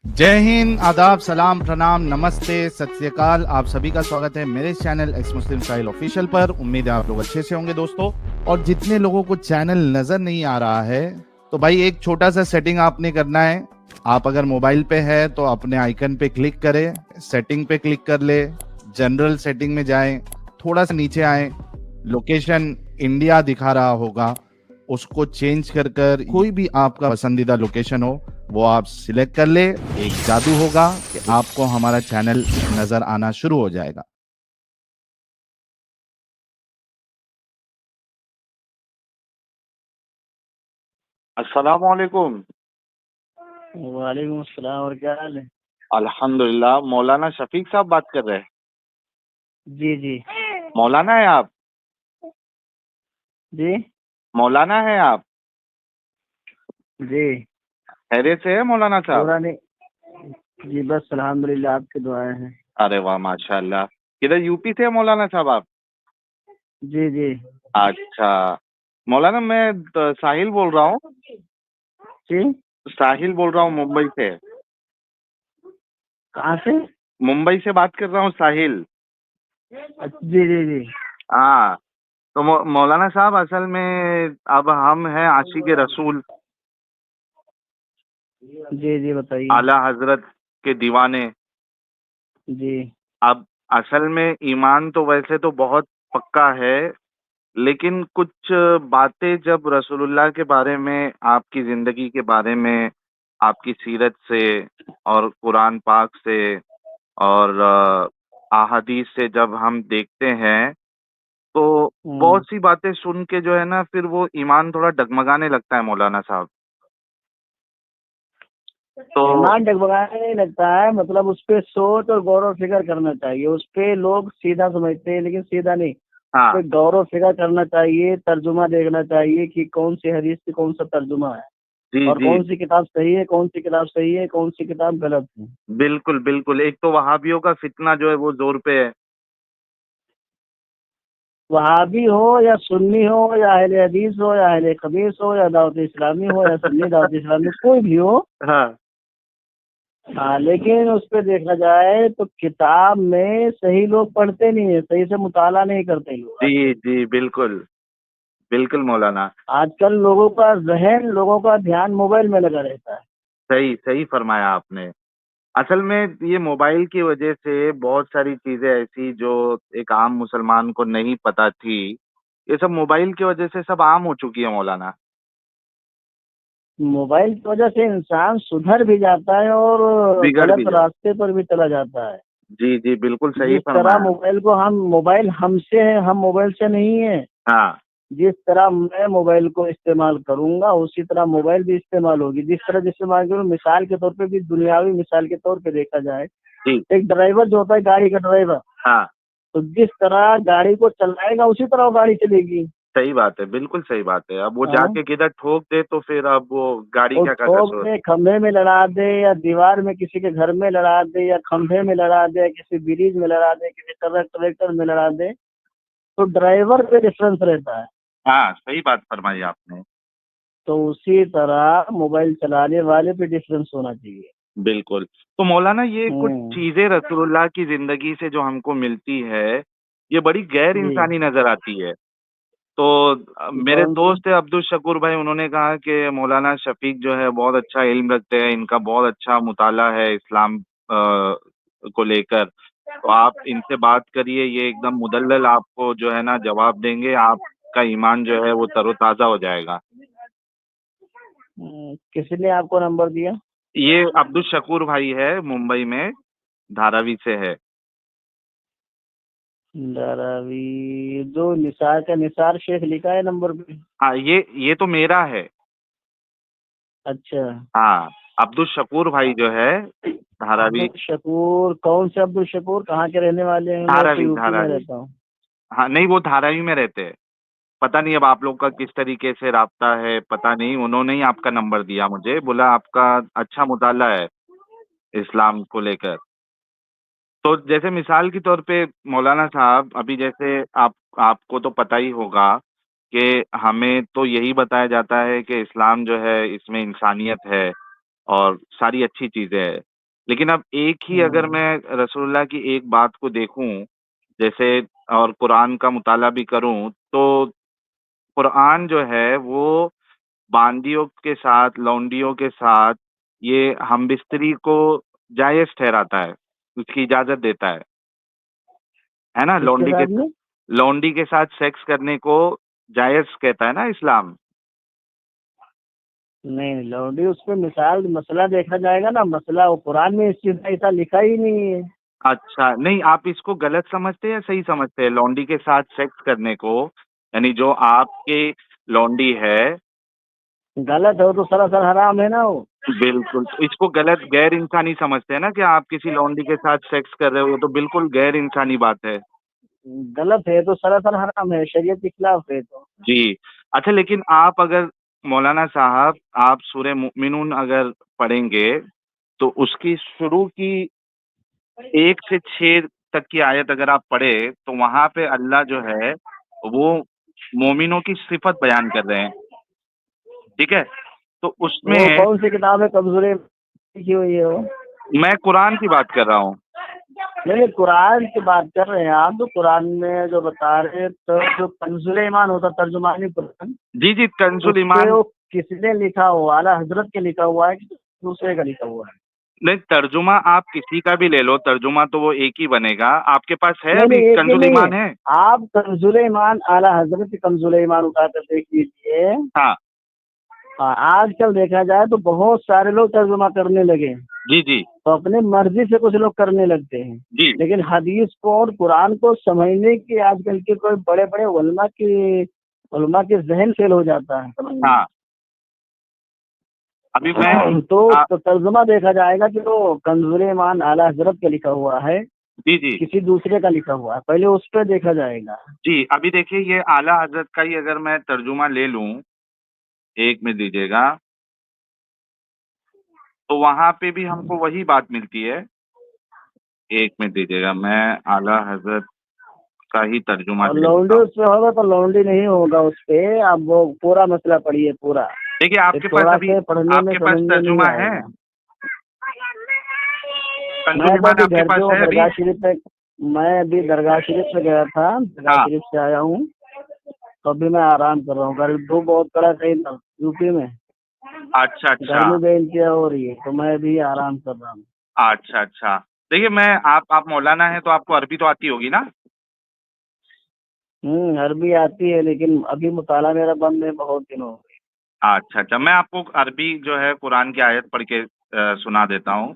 जय हिंद, आदाब, सलाम, प्रणाम, नमस्ते, सत श्री अकाल। आप सभी का स्वागत है मेरे चैनल एक्स मुस्लिम साहिल ऑफिशियल पर। उम्मीद है आप लोग अच्छे से होंगे दोस्तों। और जितने लोगों को चैनल नजर नहीं आ रहा है तो भाई एक छोटा सा सेटिंग आपने करना है। आप अगर मोबाइल पे है तो अपने आइकन पे क्लिक करें, सेटिंग पे क्लिक कर ले, जनरल सेटिंग में जाएं, थोड़ा सा नीचे आए, लोकेशन इंडिया दिखा रहा होगा, उसको चेंज कर कर कोई भी आपका पसंदीदा लोकेशन हो वो आप सिलेक्ट कर ले। एक जादू होगा कि आपको हमारा चैनल नजर आना शुरू हो जाएगा। अस्सलाम वालेकुम। वालेकुम अस्सलाम। और क्या हाल है? अल्हम्दुलिल्लाह। मौलाना शफीक साहब बात कर रहे हैं? जी जी मौलाना है आप? जी मौलाना है आप? जी। खैरियत से है मौलाना साहब? पूरा नहीं जी, बस अल्हम्दुलिल्लाह, आपकी दुआएं हैं। अरे वाह, माशाअल्लाह। किधर यूपी से है मौलाना साहब आप? जी जी अच्छा। मौलाना मैं साहिल बोल रहा हूँ। जी। साहिल बोल रहा हूँ मुंबई से। कहाँ से? मुंबई से बात कर रहा हूँ, साहिल। जी जी जी हाँ। तो मौलाना साहब, असल में अब हम हैं आशिक रसूल, जी जी, बताइए। आला हजरत के दीवाने। जी अब असल में ईमान तो वैसे तो बहुत पक्का है, लेकिन कुछ बातें जब रसूलुल्लाह के बारे में, आपकी जिंदगी के बारे में, आपकी सीरत से और कुरान पाक से और अहादीस से जब हम देखते हैं तो हम्म। बहुत सी बातें सुन के जो है ना, फिर वो ईमान थोड़ा डगमगाने लगता है मौलाना साहब। तो ईमान डगमगाने नहीं लगता है, मतलब उस पे सोच और गौर और फिक्र करना चाहिए। उस पे लोग सीधा समझते हैं, लेकिन सीधा नहीं। उस हाँ। पे गौर और फिक्र करना चाहिए, तर्जुमा देखना चाहिए कि कौन सी हदीस की कौन सा तर्जुमा है, जी और जी, कौन सी किताब सही है, कौन सी किताब सही है, कौन सी किताब गलत है। बिल्कुल बिल्कुल। एक तो वहाबियों का फितना जो है वो जोर पे है। वहाबी हो या सुन्नी हो या अहले हदीस हो या अहले खबीस हो या दावत इस्लामी हो या सुन्नी दावत इस्लामी, कोई भी हो। हाँ हाँ, लेकिन उस पे देखा जाए तो किताब में सही लोग पढ़ते नहीं है, सही से मुताला नहीं करते लोग जी आजकल। जी, बिल्कुल बिल्कुल मौलाना। आजकल लोगों का जहन, लोगों का ध्यान मोबाइल में लगा रहता है। सही सही फरमाया आपने। असल में ये मोबाइल की वजह से बहुत सारी चीजें ऐसी जो एक आम मुसलमान को नहीं पता थी, ये सब मोबाइल की वजह से सब आम हो चुकी है मौलाना। मोबाइल की वजह से इंसान सुधर भी जाता है और बिगड़ भी गलत जाए। रास्ते पर भी चला जाता है। जी जी, बिल्कुल सही जिस तरह फरमाया। मोबाइल को हम, मोबाइल हमसे है, हम मोबाइल से नहीं है। हाँ जिस तरह मैं मोबाइल को इस्तेमाल करूंगा उसी तरह मोबाइल भी इस्तेमाल होगी। जिस तरह इस्तेमाल करूँ, मिसाल के तौर पे भी, दुनियावी मिसाल के तौर पे देखा जाए, जी। एक ड्राइवर जो होता है, गाड़ी का ड्राइवर, हाँ, तो जिस तरह गाड़ी को चलाएगा उसी तरह वो गाड़ी चलेगी। सही बात है, बिल्कुल सही बात है। अब वो हाँ, जाके किधर ठोक दे तो फिर अब वो गाड़ी वो क्या का ठोक कसूर। दे, खंभे में लड़ा दे, या दीवार में किसी के घर में लड़ा दे, या खंभे में लड़ा दे, या किसी ब्रिज में लड़ा दे, किसी ट्रक ट्रैक्टर में लड़ा दे, तो ड्राइवर पे डिफरेंस रहता है। हाँ, सही बात फरमाई आपने। तो उसी तरह मोबाइल चलाने वाले पे डिफरेंस होना चाहिए। बिल्कुल। तो मौलाना, ये कुछ हम्म। चीजें रसूलुल्लाह की जिंदगी से जो हमको मिलती है, ये बड़ी गैर जी। इंसानी नजर आती है। तो मेरे कौन सी? दोस्त है अब्दुल शकूर भाई, उन्होंने कहा कि मौलाना शफीक जो है बहुत अच्छा इल्म रखते हैं, इनका बहुत अच्छा मुताला है इस्लाम को लेकर। तो आप इनसे बात करिए, ये एकदम मुदल्लल आपको जो है ना जवाब देंगे, आपका ईमान जो है वो तरोताजा हो जाएगा। किसने आपको नंबर दिया? ये अब्दुल शकूर भाई है, मुंबई में, धारावी से है। धारावी, जो निसार का निसार शेख लिखा है नंबर पे। हाँ, ये तो मेरा है। अच्छा। हाँ, अब्दुल शकूर भाई जो है, धारावी। अब्दुल शकूर, कौन से अब्दुल शकूर, कहाँ के रहने वाले हैं? मैं तो धारावी यूपी में धारावी। रहता हूँ। हाँ, नहीं, वो धारावी में रहते हैं। पता नहीं अब आप लोग का किस तरीके से राब्ता है, पता नहीं। उन्होंने ही आपका नंबर दिया मुझे, बोला आपका अच्छा मुताला है इस्लाम को लेकर। तो जैसे मिसाल के तौर पे मौलाना साहब, अभी जैसे आपको तो पता ही होगा कि हमें तो यही बताया जाता है कि इस्लाम जो है इसमें इंसानियत है और सारी अच्छी चीजें हैं। لیکن اب ایک ہی اگر میں رسول اللہ کی ایک بات کو دیکھوں جیسے اور قرآن کا مطالعہ بھی کروں تو قرآن جو ہے وہ باندیوں کے ساتھ لونڈیوں کے ساتھ یہ ہم بستری کو جائز ٹھہراتا ہے، اس کی اجازت دیتا ہے نا؟ کس کے ساتھ میں؟ لونڈی کے ساتھ سیکس کرنے کو جائز کہتا ہے نا اسلام۔ نہیں لوڈی اس پہ مثال مسئلہ دیکھا جائے گا نا، مسئلہ وہ قرآن میں اس چیز کا ایسا لکھا ہی نہیں ہے۔ اچھا، نہیں آپ اس کو غلط سمجھتے ہیں یا صحیح سمجھتے ہیں لونڈی کے ساتھ سیکس کرنے کو؟ یعنی جو آپ کی لونڈی ہے، غلط ہو تو سراسر حرام ہے نا وہ۔ بالکل اس کو غلط غیر انسانی سمجھتے ہیں نا کہ آپ کسی لونڈی کے ساتھ سیکس کر رہے ہو، تو بالکل غیر انسانی بات ہے۔ غلط ہے تو سراسر حرام ہے، شریعت کے خلاف ہے تو۔ جی اچھا، لیکن آپ اگر مولانا صاحب آپ سورہ مؤمنون اگر پڑھیں گے تو اس کی شروع کی 1 سے 6 تک کی آیت اگر آپ پڑھے تو وہاں پہ اللہ جو ہے وہ مومنوں کی صفت بیان کر رہے ہیں، ٹھیک ہے؟ تو اس میں وہ کون سی کتاب ہے کمزوری لکھی ہوئی ہے وہ؟ میں قرآن کی بات کر رہا ہوں۔ نہیں قرآن کی بات کر رہے ہیں آپ، تو قرآن میں جو بتا رہے تو جو کنزُل ایمان ہوتا ترجمانی قرآن، جی جی، کنز اس پہ الایمان۔ وہ کس نے لکھا ہوا، اعلیٰ حضرت کے لکھا ہوا ہے کہ دوسرے کا لکھا ہوا ہے؟ نہیں ترجمہ آپ کسی کا بھی لے لو، ترجمہ تو وہ ایک ہی بنے گا۔ آپ کے پاس ہے نہیں ابھی نہیں ایک کنز ہی نہیں ہے، الایمان ہے؟ آپ کنزُل ایمان اعلیٰ حضرت کنزُل ایمان اٹھا کر دیکھ لیجیے۔ ہاں آج کل دیکھا جائے تو بہت سارے لوگ ترجمہ کرنے لگے، جی جی تو اپنے مرضی سے کچھ لوگ کرنے لگتے ہیں، جی لیکن حدیث کو اور قرآن کو سمجھنے کی آج کل کے کوئی بڑے بڑے علماء کے ذہن فیل ہو جاتا ہے ہاں، ابھی میں تو ترجمہ دیکھا جائے گا کہ وہ کنزُل ایمان اعلیٰ حضرت کا لکھا ہوا ہے، جی جی کسی دوسرے کا لکھا ہوا ہے، پہلے اس پہ دیکھا جائے گا۔ جی ابھی دیکھیے یہ اعلیٰ حضرت کا ہی اگر میں ترجمہ لے لوں، ایک میں دیجیے گا، تو وہاں پہ بھی ہم کو وہی بات ملتی ہے۔ ایک میں دیجیے گا، میں اعلیٰ حضرت کا ہی ترجمہ اور لے لونڈی لیتا ہوں۔ اس پہ ہوگا تو لونڈی نہیں ہوگا اس پہ، آپ وہ پورا مسئلہ پڑھیے پورا، دیکھیے آپ یہ کے پاس تھوڑا ابھی سے پڑھنے آپ میں کے پاس سمجھ میں نہیں ترجمہ آئے ہے؟ گا۔ کنز میں تو الایمان ابھی آپ کے گھر پہ پاس ہوں، ہے ابھی؟ درگاہ شریف پہ، میں ابھی درگاہ شریف پہ گیا تھا، درگاہ ہاں، شریف سے آیا ہوں، تو ابھی میں آرام کر رہا ہوں، گھر دھوپ بہت کڑا صحیح تھا یو پی میں، اچھا اچھا گرمی بے انتہا ہو رہی ہے، تو میں ابھی آرام کر رہا ہوں۔ اچھا اچھا، دیکھیے میں آپ مولانا ہیں تو آپ کو عربی تو آتی ہوگی نا؟ عربی آتی ہے لیکن ابھی مطالعہ میرا بند ہے بہت دن ہو گئے۔ اچھا اچھا، میں آپ کو عربی جو ہے قرآن کی آیت پڑھ کے سنا دیتا ہوں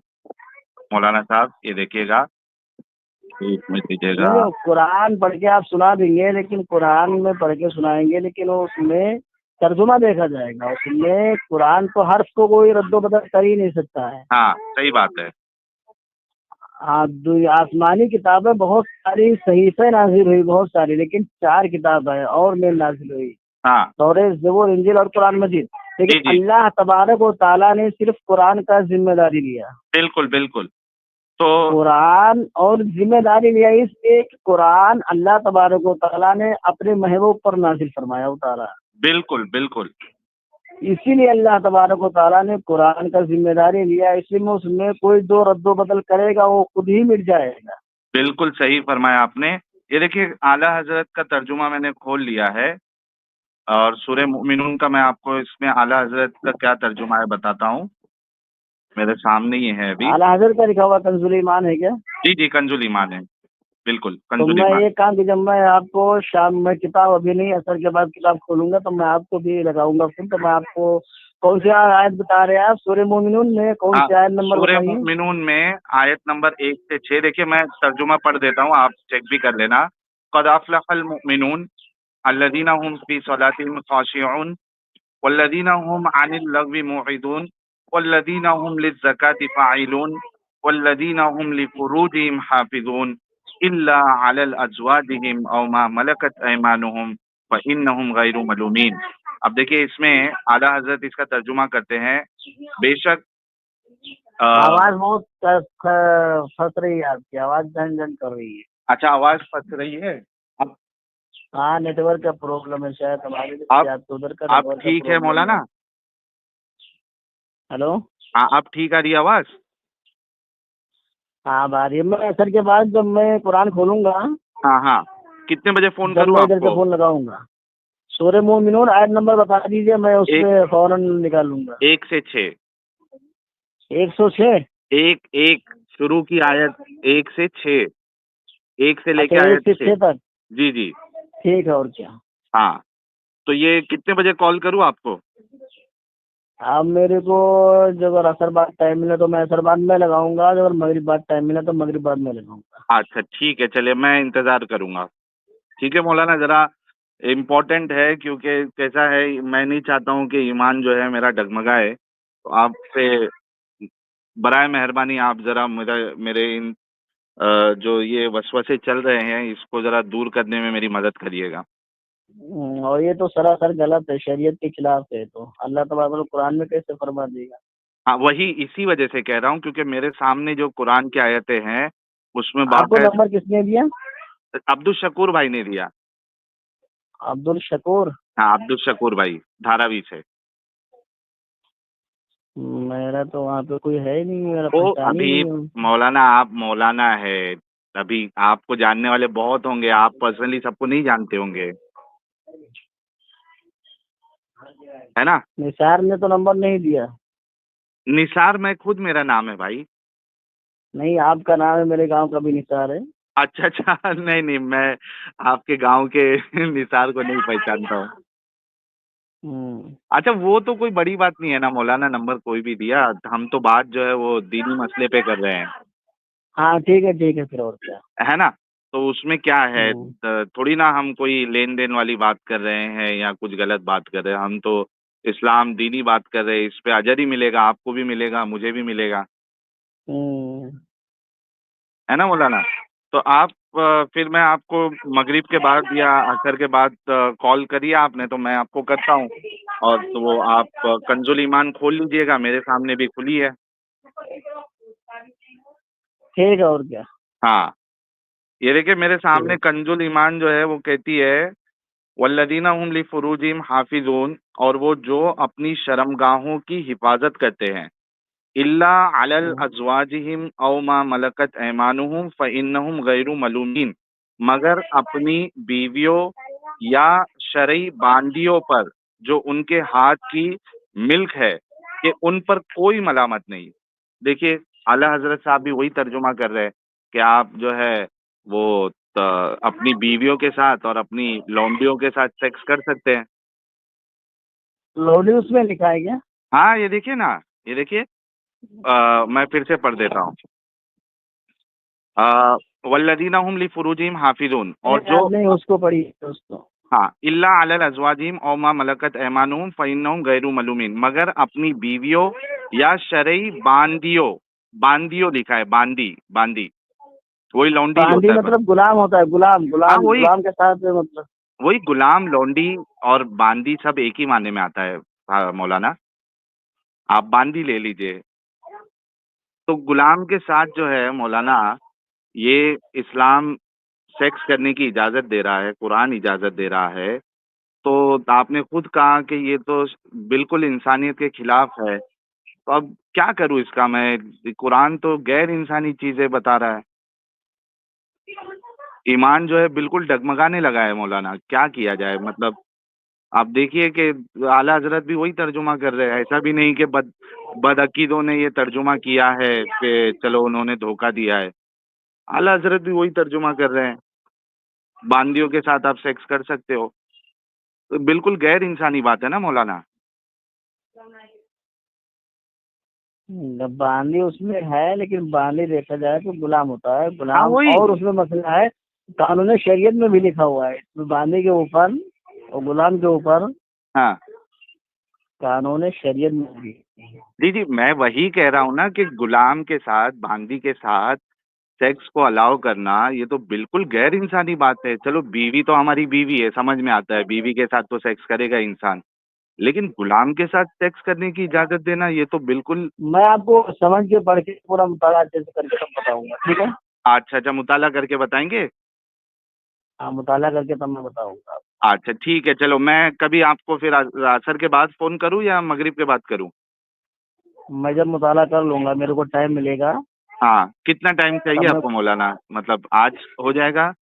مولانا صاحب، یہ دیکھیے گا، ایک میں دیجیے گا۔ نہیں قرآن پڑھ کے آپ سنا دیں گے، لیکن قرآن میں پڑھ کے سنائیں گے، لیکن اس میں ترجمہ دیکھا جائے گا، اس میں قرآن کو حرف کو کوئی رد و بدل کر ہی نہیں سکتا ہے۔ ہاں صحیح بات ہے۔ آسمانی کتابیں بہت ساری صحیفیں نازل ہوئی بہت ساری، لیکن 4 کتاب ہے اور میں نازل ہوئی، ہاں تورات، زبور، انجیل اور قرآن مجید، جی لیکن جی، اللہ تبارک و تعالیٰ نے صرف قرآن کا ذمہ داری لیا، بالکل بالکل، تو قرآن اور ذمہ داری لیا اس لیے کہ قرآن اللہ تبارک و تعالیٰ نے اپنے محبوب پر نازل فرمایا اتارا، بالکل بالکل، اسی لیے اللہ تبارک و تعالیٰ نے قرآن کا ذمہ داری لیا، اس لیے اس میں کوئی دو رد و بدل کرے گا وہ خود ہی مٹ جائے گا۔ بالکل صحیح فرمایا آپ نے۔ یہ دیکھیے اعلیٰ حضرت کا ترجمہ میں نے کھول لیا ہے، اور سورہ مؤمنون کا میں آپ کو اس میں اعلیٰ حضرت کا کیا ترجمہ ہے بتاتا ہوں، میرے سامنے ہی ہے ابھی۔ اعلیٰ حضرت کا لکھا ہوا کنز ایمان ہے کیا؟ جی جی، کنز الایمان ہے، بالکل تو کنز میں الایمان۔ ایک کام کہ جب میں آپ کو شام میں کتاب ابھی نہیں اثر کے بعد کتاب کھولوں گا تو میں آپ کو بھی لگاؤں گا پھر، تو میں آپ کو کون سی آیت بتا رہے ہیں آپ سورہ مومنون میں، کون ہاں، سی آیت نمبر سورہ بتائیے؟ مؤمنون میں آیت نمبر 1 سے 6، دیکھیے میں ترجمہ پڑھ دیتا ہوں، آپ چیک بھی کر لینا۔ قد افلح المؤمنون الذین هم فی صلاتهم خاشعون والذین هم عن اللغو معرضون والذین هم للزکاة فاعلون والذین هم لفروجهم حافظون الا علی ازواجهم او ما ملکت ایمانهم فانهم غیر ملومین۔ اب دیکھیے اس میں اعلیٰ حضرت اس کا ترجمہ کرتے ہیں، بے شک آواز بہت پھنس رہی ہے، آپ کی آواز جھن جھن کر رہی ہے۔ اچھا آواز پھنس رہی ہے؟ اب ہاں نیٹ ورک کا پرابلم ہے شاید، ہمارے اب آپ ادھر کا اب نیٹ ورک کا ٹھیک ہے پرابلم ہے۔ مولانا؟ ہلو، ہاں اب ٹھیک آ رہی ہے آواز؟ हाँ आ रही है। मैं असर के बाद जब मैं कुरान खोलूंगा, हाँ हाँ, कितने बजे फोन जब करूँ मैं इधर से आपको? फोन लगाऊंगा, सूरह मोमिनून आयत नंबर बता दीजिए, मैं उस एक, पे फौरन निकालूंगा। 1 से 6। 106। एक एक शुरू की आयत 1 से 6, 1 से अच्छा, लेके एक आयत से 6। छह तक। जी जी। ठीक है, और क्या। हाँ, तो ये कितने बजे कॉल करूँ आपको? अब मेरे को जब अगर असर बाद टाइम मिले तो मैं असर बाद में लगाऊंगा, अगर मगरिब बाद टाइम मिला तो मगरिब बाद में लगाऊंगा। अच्छा ठीक है, चलिए मैं इंतजार करूंगा। ठीक है मौलाना, जरा इम्पोर्टेंट है, क्योंकि कैसा है, मैं नहीं चाहता हूँ कि ईमान जो है मेरा डगमगाए। तो आपसे बराए मेहरबानी आप जरा मेरे इन जो ये वसवसे चल रहे हैं इसको जरा दूर करने में मेरी मदद करिएगा। और ये तो सरासर गलत है, शरीयत के खिलाफ है, तो अल्लाह तबारक व तआला कुरान में कैसे फरमा देगा। हाँ, वही इसी वजह से कह रहा हूँ, क्योंकि मेरे सामने जो कुरान की आयतें हैं उसमें आपको बाकायदा नंबर किसने दिया? अब्दुल शकूर भाई ने दिया। अब्दुल शकूर। हाँ, अब्दुल शकूर भाई, धारावी से। मेरा तो वहाँ पे कोई है ही नहीं, मेरा वो पहचान ही अभी नहीं है। मौलाना, आप मौलाना है, अभी आपको जानने वाले बहुत होंगे, आप पर्सनली सबको नहीं जानते होंगे, है ना? निसार ने तो नंबर नहीं दिया। निसार मैं खुद, मेरा नाम है भाई। नहीं, आपका नाम है, मेरे गांव का भी निसार है। अच्छा अच्छा नहीं नहीं, मैं आपके गांव के निसार को नहीं पहचानता हूँ। हम्म। अच्छा, वो तो कोई बड़ी बात नहीं है ना मौलाना, नंबर कोई भी दिया, हम तो बात जो है वो दीनी मसले पे कर रहे हैं, हाँ ठीक है फिर, और क्या। है ना? तो उसमें क्या है, हम्म। थोड़ी ना हम कोई लेन देन वाली बात कर रहे हैं या कुछ गलत बात कर रहे हैं, हम तो इस्लाम दीनी बात कर रहे हैं, इस पे अजर ही मिलेगा, आपको भी मिलेगा, मुझे भी मिलेगा, हम्म। है ना मौलाना? तो आप फिर मैं आपको मगरिब के बाद या असर के बाद कॉल करिए आपने, तो मैं आपको करता हूँ। और तो वो आप कंजुल ईमान खोल लीजिएगा, मेरे सामने भी खुली है। ठीक है, और क्या। हाँ, ये देखिए मेरे सामने ठीक। कंजुल ईमान जो है वो कहती है, वल्लदीना हुम लिफुरूजिहिम हाफिजून, और वो जो अपनी शर्मगाहों की हिफाजत करते हैं, इल्ला अलल हम्म। अज़वाजिहिम औ मा मलकत ऐमानुहुम फ़इन्नहुम गैरु मलूमीन, मगर अपनी बीवियों या शरई बांदियों पर जो उनके हाथ की मिल्क है, कि उन पर कोई मलामत नहीं। देखिए, आला हजरत साहब भी वही तर्जुमा कर रहे हैं कि आप जो है वो अपनी बीवियों के साथ और अपनी लौंडियों के साथ सेक्स कर सकते हैं। लोडी उसमें लिखा है क्या? हाँ, ये देखिए ना, ये देखिए, मैं फिर से पढ़ देता हूँ। वल्लदीना हुम लिफुरूजिहिम हाफिजून, और नहीं, जो, आप नहीं उसको पढ़ी दोस्तों। हाँ, इल्ला अलल अज़वाजिहिम औ मा मलकत ऐमानुहुम फ़इन्नहुम गैरु मलूमीन, मगर अपनी बीवियों या शरई बांदियों, बांदियों लिखा है, बांदी बांदी, वही लौंडी जो बांदी होता है बस। मतलब गुलाम होता है, गुलाम हाँ, गुलाम वही गुलाम के साथ मतलब। वही गुलाम, लौंडी और बांदी सब एक ही मायने में आता है। हाँ, मौलाना आप बांदी ले लीजिए। तो गुलाम के साथ जो है मौलाना, ये इस्लाम सेक्स करने की इजाज़त दे रहा है, कुरान इजाज़त दे रहा है। तो आपने खुद कहा कि ये तो बिल्कुल इंसानियत के खिलाफ है, तो अब क्या करूँ इसका मैं? कुरान तो गैर इंसानी चीज़ें बता रहा है। ईमान जो है बिल्कुल डगमगाने लगा है मौलाना, क्या किया जाए? मतलब आप देखिए कि आला हज़रत भी वही तर्जुमा कर रहे हैं, ऐसा भी नहीं कि बदअकीदों ने ये तर्जुमा किया है कि चलो उन्होंने धोखा दिया है। आला हज़रत भी वही तर्जुमा कर रहे हैं, बांदियों के साथ आप सेक्स कर सकते हो। तो बिल्कुल गैर इंसानी बात है ना मौलाना? बांदी उसमें है, लेकिन बांदी देखा जाए तो गुलाम होता है, हाँ, गुलाम। वही। और उसमें मसला है, कानून शरीयत में भी लिखा हुआ है, इसमें बांदी के ऊपर और गुलाम के ऊपर हाँ। कानून शरीयत में भी। जी, जी, मैं वही कह रहा हूँ ना कि गुलाम के साथ, बांदी के साथ सेक्स को अलाउ करना, ये तो बिल्कुल गैर इंसानी बात है। चलो बीवी तो हमारी बीवी है, समझ में आता है, बीवी के साथ तो सेक्स करेगा इंसान। लेकिन गुलाम के साथ सेक्स करने की इजाज़त देना, ये तो बिल्कुल। मैं आपको समझ के पढ़ के पूरा मुताला अच्छे से करके तब बताऊंगा, ठीक है। अच्छा, अच्छा, मुताला करके बताएँगे? हाँ, मुताला करके तब मैं बताऊंगा। अच्छा, ठीक है, चलो मैं कभी आपको फिर असर के बाद फ़ोन करूँ या मगरिब के बाद करूँ? मैं जब मुताला कर लूंगा, मेरे को टाइम मिलेगा, हाँ, कितना टाइम चाहिए तब मैं आपको मौलाना? मतलब आज हो जाएगा?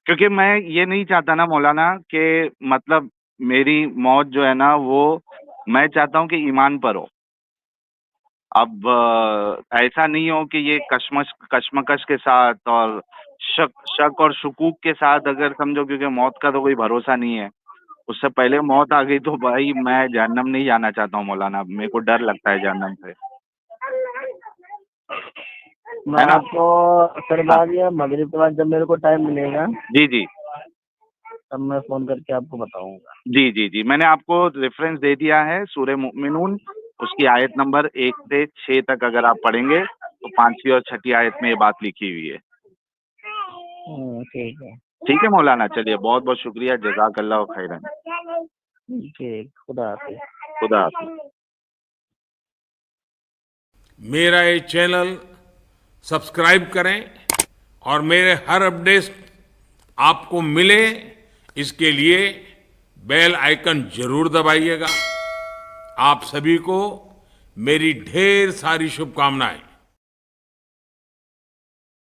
क्योंकि मैं ये नहीं चाहता ना मौलाना कि मतलब मेरी मौत जो है ना वो मैं चाहता हूँ कि ईमान पर हो। अब ऐसा नहीं हो कि ये कशमकश के साथ और शक शक और शकूक के साथ अगर समझो, क्योंकि मौत का तो कोई भरोसा नहीं है। उससे पहले मौत आ गई तो भाई मैं जहन्नम नहीं जाना चाहता हूँ मौलाना, मेरे को डर लगता है जहन्नम से, मैं है ना? आपको फिर हाँ, बाद या मगरिब के बाद जब मेरे को टाइम मिलेगा जी, जी। तब मैं फोन करके आपको बताऊंगा। जी, जी, जी। मैंने आपको रेफ़रेंस दे दिया है सूरह मुमिनून, उसकी आयत नंबर 1 से 6 तक अगर आप पढ़ेंगे, तो 5वीं और 6ठी आयत में ये बात लिखी हुई है। ठीक है। ठीक है मौलाना, चलिए बहुत-बहुत शुक्रिया, जज़ाकल्लाह खैरन। ठीक, खुदा हाफिज। खुदा हाफ़िज़। मेरा ये चैनल सब्सक्राइब करें और मेरे हर अपडेट आपको मिले इसके लिए बेल आइकन जरूर दबाइएगा। आप सभी को मेरी ढेर सारी शुभकामनाएं।